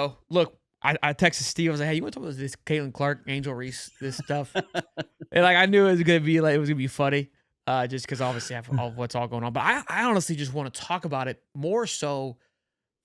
know. Look, I texted Steve. I was like, "Hey, you want to talk about this Caitlin Clark, Angel Reese, this stuff?" And like I knew it was gonna be funny, just because obviously I have all what's all going on. But I honestly just want to talk about it more so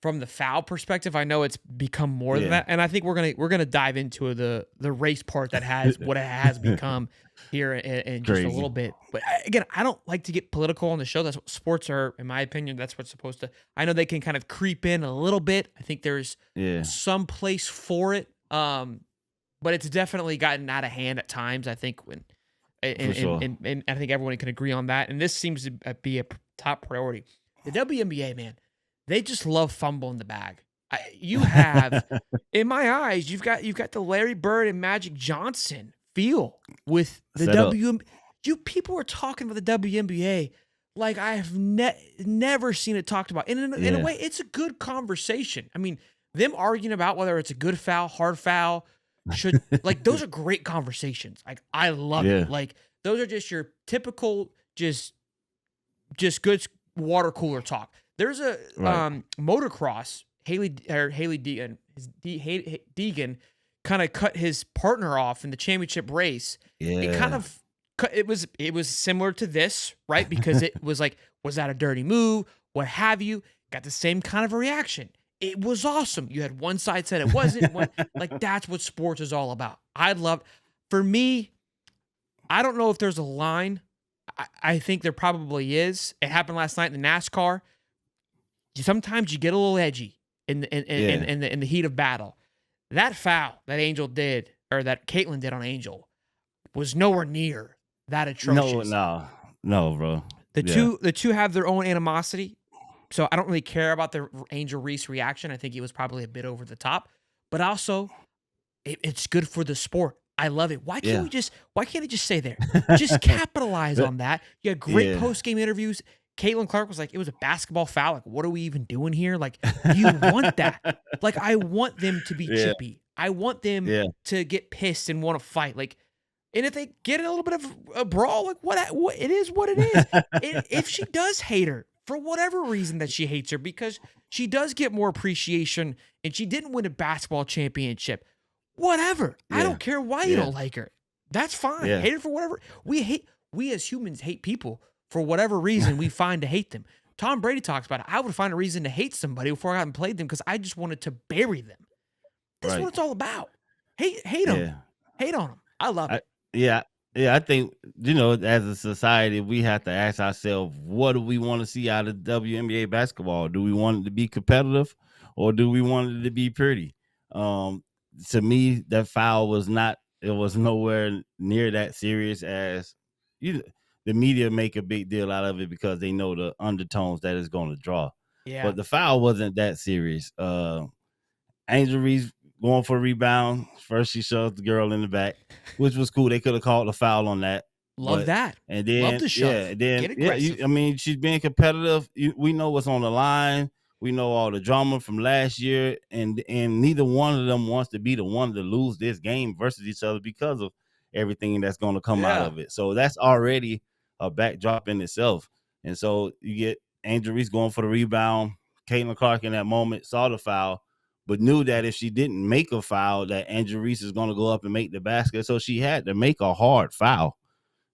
from the foul perspective. I know it's become more than Yeah. that, and I think we're gonna dive into the race part that has what it has become here in just a Crazy. little bit. But again, I don't like to get political on the show. That's what sports are, in my opinion. That's what's supposed to. I know they can kind of creep in a little bit. I think there's Yeah, some place for it, but it's definitely gotten out of hand at times. I think when. for sure. And I think everyone can agree on that. And this seems to be a top priority. The WNBA, man, they just love fumbling the bag. You have, in my eyes, you've got the Larry Bird and Magic Johnson feel with the Set up. You people are talking about the WNBA like I have never seen it talked about. And in a Yeah. way, it's a good conversation. I mean, them arguing about whether it's a good foul, hard foul, should like those are great conversations. Like I love Yeah. it. Like those are just your typical just good water cooler talk. There's a Right. motocross Haley Deegan Deegan kind of cut his partner off in the championship race. It kind Yeah. of it was similar to this, right? Because it was like, was that a dirty move? What have you? Got the same kind of a reaction. It was awesome. You had one side said it wasn't. Like that's what sports is all about. For me, I don't know if there's a line. I think there probably is. It happened last night in the NASCAR. Sometimes you get a little edgy Yeah. in the heat of battle. That foul that Angel did, or that Caitlin did on Angel, was nowhere near that No, atrocious. no, bro. Yeah. The two have their own animosity, so I don't really care about the Angel Reese reaction. I think it was probably a bit over the top, but also it's good for the sport. I love it. Why Yeah. can't it just stay there? Just capitalize on that. You had great Yeah. post game interviews. Caitlin Clark was like, it was a basketball foul. Like, what are we even doing here? Like, you want that. Like, I want them to be Yeah. chippy. I want them Yeah. to get pissed and want to fight. Like, and if they get in a little bit of a brawl, like what it is what it is. If she does hate her for whatever reason that she hates her, because she does get more appreciation and she didn't win a basketball championship. Whatever. I Yeah. don't care why you Yeah. don't like her. That's fine. Yeah. Hate her for whatever. We as humans hate people for whatever reason we find to hate them. Tom Brady talks about it. I would find a reason to hate somebody before I got and played them because I just wanted to bury them. This is what Right. it's all about. Hate them. Yeah. Hate on them. I love it. Yeah. Yeah. I think, as a society, we have to ask ourselves, what do we want to see out of WNBA basketball? Do we want it to be competitive or do we want it to be pretty? To me, that foul was nowhere near that serious as the media make a big deal out of it because they know the undertones that it's going to draw. Yeah. But the foul wasn't that serious. Angel Reese going for a rebound. First, she shoved the girl in the back, which was cool. They could have called a foul on that. Love that. And Love then, the shove. Get aggressive. I mean, she's being competitive. We know what's on the line. We know all the drama from last year, and neither one of them wants to be the one to lose this game versus each other because of everything that's going to come out of it. So that's already a backdrop in itself. And so you get Angel Reese going for the rebound. Caitlin Clark in that moment saw the foul, but knew that if she didn't make a foul, that Angel Reese is going to go up and make the basket. So she had to make a hard foul.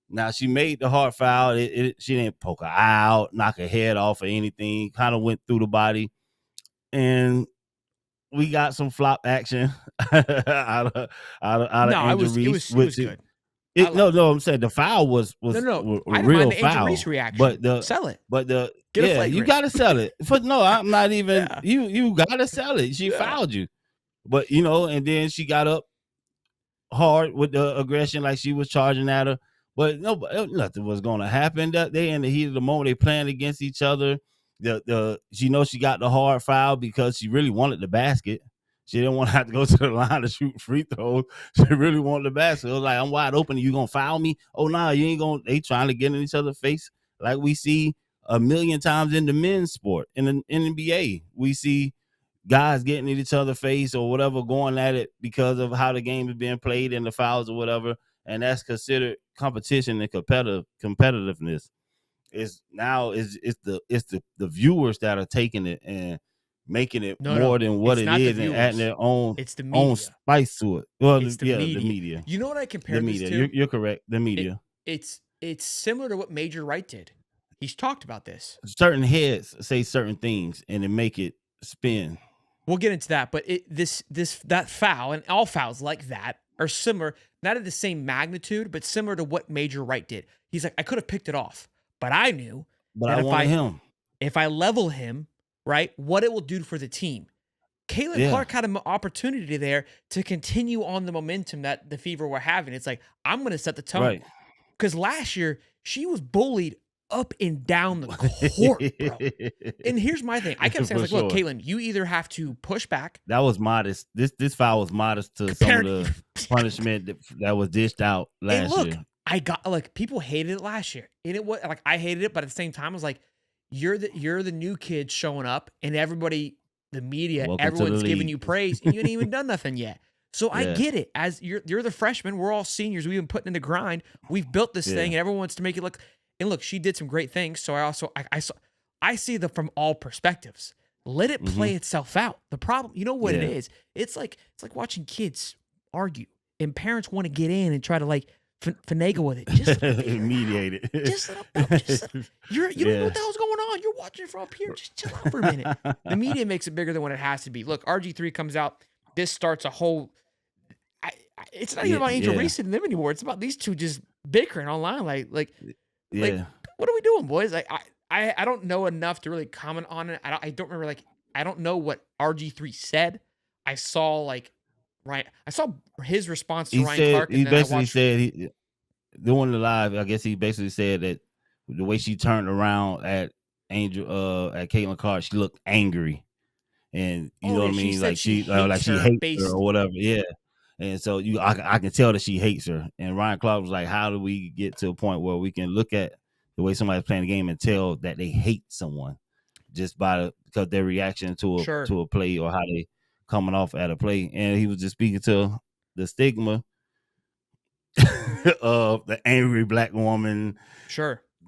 Now she made the hard foul. She didn't poke her out, knock her head off or anything. Kind of went through the body, and we got some flop action out of Angel Reese. It was good. I'm saying the foul was No. a I didn't real mind the Angel foul. Reese reaction. But Sell it. Get a you flagrant. gotta sell it. I'm not even. Yeah. You gotta sell it. She fouled you, but and then she got up hard with the aggression, like she was charging at her. But nothing was going to happen. That they in the heat of the moment, they playing against each other. She got the hard foul because she really wanted the basket. She didn't want to have to go to the line to shoot free throws. She really wanted the basket. It was like, I'm wide open. You gonna foul me? Oh no, you ain't gonna. They trying to get in each other's face like we see a million times in the men's sport. In the NBA, we see guys getting in each other's face or whatever, going at it because of how the game is being played and the fouls or whatever. And that's considered competition and competitiveness. It's the viewers that are taking it and making it No, more no, than what it's it not the is and adding viewers. their own It's the own media. spice to it. Well, It's the yeah, the media. media, You know what I the compare this media. to? You're correct. The It media. it's similar to what Major Wright did. He's talked about this. Certain heads say certain things and they make it spin. We'll get into that, but that foul and all fouls like that are similar, not at the same magnitude, but similar to what Major Wright did. He's like, I could have picked it off, but I knew But that I wanted him. if I level him, right, what it will do for the team. Caitlin Yeah. Clark had an opportunity there to continue on the momentum that the Fever were having. It's like, I'm going to set the tone. Right. Because last year, she was bullied up and down the court, bro. And here's my thing. I kept saying, I For was like, look, sure. Caitlin, you either have to push back. That was modest. This foul was modest to some of the punishment that was dished out And last look, year. I got like people hated it last year. And it was like I hated it, but at the same time, I was like, you're the new kid showing up, and everybody, the media, Welcome to the everyone's giving league. you praise, and you ain't even done nothing yet. So I Yeah. get it. As you're the freshman, we're all seniors. We've been putting in the grind. We've built this thing, and everyone wants to make it look. And look, she did some great things. So I see them from all perspectives. Let it play itself out. The problem, you know what it is? It's like watching kids argue, and parents want to get in and try to like finagle with it. Just mediate it. Just let them, you don't know what the hell's going on. You're watching it from up here. Just chill out for a minute. The media makes it bigger than what it has to be. Look, RG3 comes out. This starts a whole. It's not even about Angel Reese and them anymore. It's about these two just bickering online. Like, what are we doing, boys? Like, I don't know enough to really comment on it. I don't remember, like, I don't know what RG3 said. I saw his response to Ryan Clark. He basically said doing the live. I guess he basically said that the way she turned around at at Caitlin Clark, she looked angry, and you know what I mean, like she hates her or whatever. Yeah. And so I can tell that she hates her. And Ryan Clark was like, how do we get to a point where we can look at the way somebody's playing the game and tell that they hate someone just because their reaction to a play or how they coming off at a play. And he was just speaking to the stigma of the angry black woman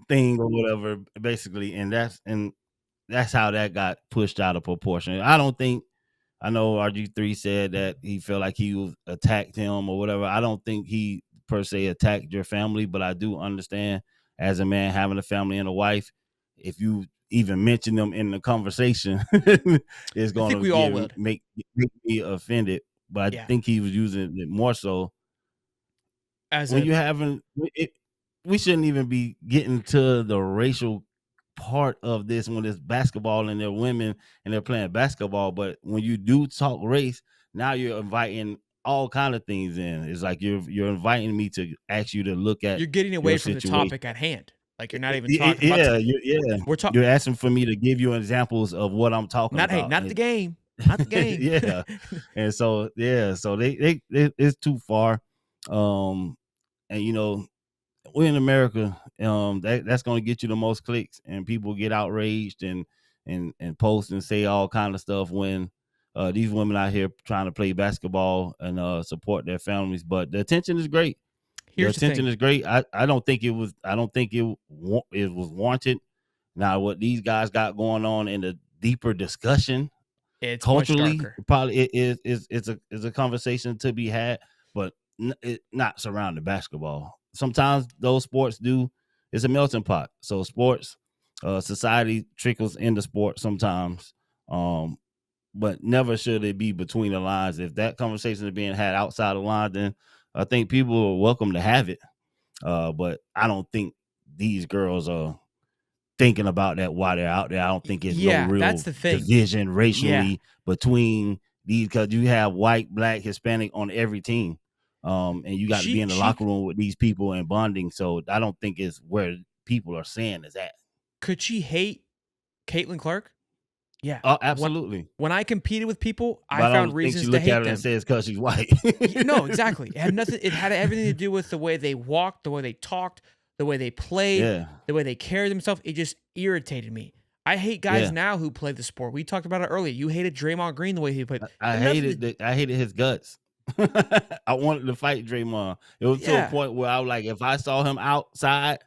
thing or whatever, basically. And that's how that got pushed out of proportion. I know RG3 said that he felt like he attacked him or whatever. I don't think he per se attacked your family, but I do understand as a man having a family and a wife, if you even mention them in the conversation, it's going to make me offended. But I think he was using it more so as when you're having it. We shouldn't even be getting to the racial part of this when it's basketball and they're women and they're playing basketball. But when you do talk race, now you're inviting all kind of things in. It's like you're inviting me to ask you to look at. You're getting away from the topic at hand. Like you're not even talking about. You're asking for me to give you examples of what I'm talking about. Hey, not the game. Not the game. Yeah. And so they it's too far. And you know, we're in America. That's going to get you the most clicks, and people get outraged and post and say all kind of stuff when these women out here trying to play basketball and support their families. But the attention is great. The attention is great. I don't think it was. I don't think it was warranted. Now, what these guys got going on in the deeper discussion, it's culturally, probably it's a conversation to be had, but not surrounding basketball. Sometimes those sports do. It's a melting pot. So sports, society trickles into sport sometimes, but never should it be between the lines. If that conversation is being had outside the line, then I think people are welcome to have it. But I don't think these girls are thinking about that while they're out there. I don't think it's no real that's the thing. division racially between these, because you have white, black, Hispanic on every team. And you got to be in the locker room with these people and bonding. So I don't think it's where people are saying is at. Could she hate Caitlin Clark? Yeah. Oh, absolutely. When I competed with people, I found reasons to hate them. And says because she's white. No, exactly. It had nothing. It had everything to do with the way they walked, the way they talked, the way they played, the way they carried themselves. It just irritated me. I hate guys now who play the sport. We talked about it earlier. You hated Draymond Green the way he played. I hated his guts. I wanted to fight Draymond. It was to a point where I was like, if I saw him outside,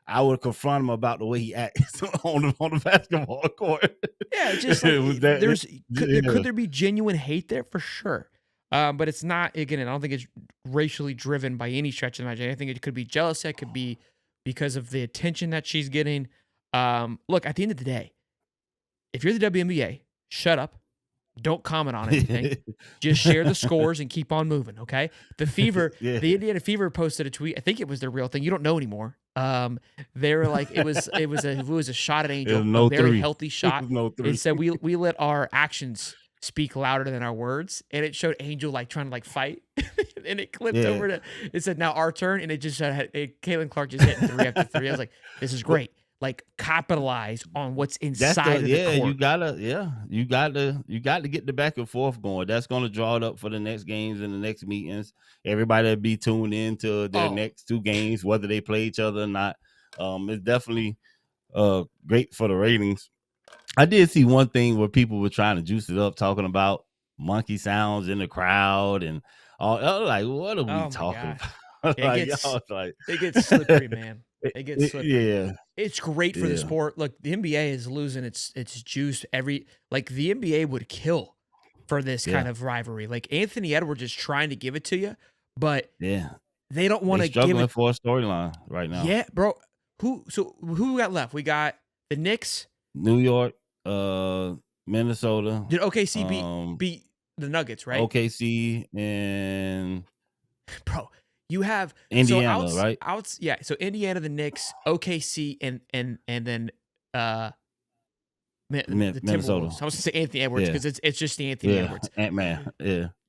I would confront him about the way he acts on the basketball court. Yeah, just like It was that it, could yeah. there be genuine hate there? For sure. But it's not, again, I don't think it's racially driven by any stretch of the imagination. I think it could be jealousy, it could be because of the attention that she's getting. Look, at the end of the day, if you're the WNBA, shut up. Don't comment on anything. Just share the scores and keep on moving, okay? Yeah. The Indiana Fever posted a tweet. I think it was their real thing. You don't know anymore. They were like, it was a shot at It was Angel, a no very 3. healthy It shot. was no It 3. said we let our actions speak louder than our words, and it showed Angel like trying to like fight, and it clipped Yeah. over to it said now our turn, and it just had Caitlin Clark just hitting three after three. I was like, this is Well, great. Like capitalize on what's that's the inside of the yeah, court. you got to get the back and forth going. That's gonna draw it up for the next games and the next meetings. Everybody will be tuned into their Oh, next 2 games, whether they play each other or not. It's definitely great for the ratings. I did see one thing where people were trying to juice it up, talking about monkey sounds in the crowd and all. I was like, what are we oh my talking gosh. about? It Like, gets y'all was like, it gets slippery, man. It gets slippery. yeah, It's great for the yeah, sport. Look, the NBA is losing its juice every like the NBA would kill for this kind yeah, of rivalry. Like Anthony Edwards is trying to give it to you, but yeah. they don't want They to give struggling it. for a storyline right now. Yeah, bro. Who we got left? We got the Knicks. New York, Minnesota, Did OKC um, beat the Nuggets, right? OKC, and Bro, you have so Indiana, right? outs yeah, so Indiana, the Knicks, OKC, and then the Minnesota. Timberwolves. I was gonna say Anthony Edwards Yeah, because it's just the Anthony yeah, Edwards. Ant Man. Yeah,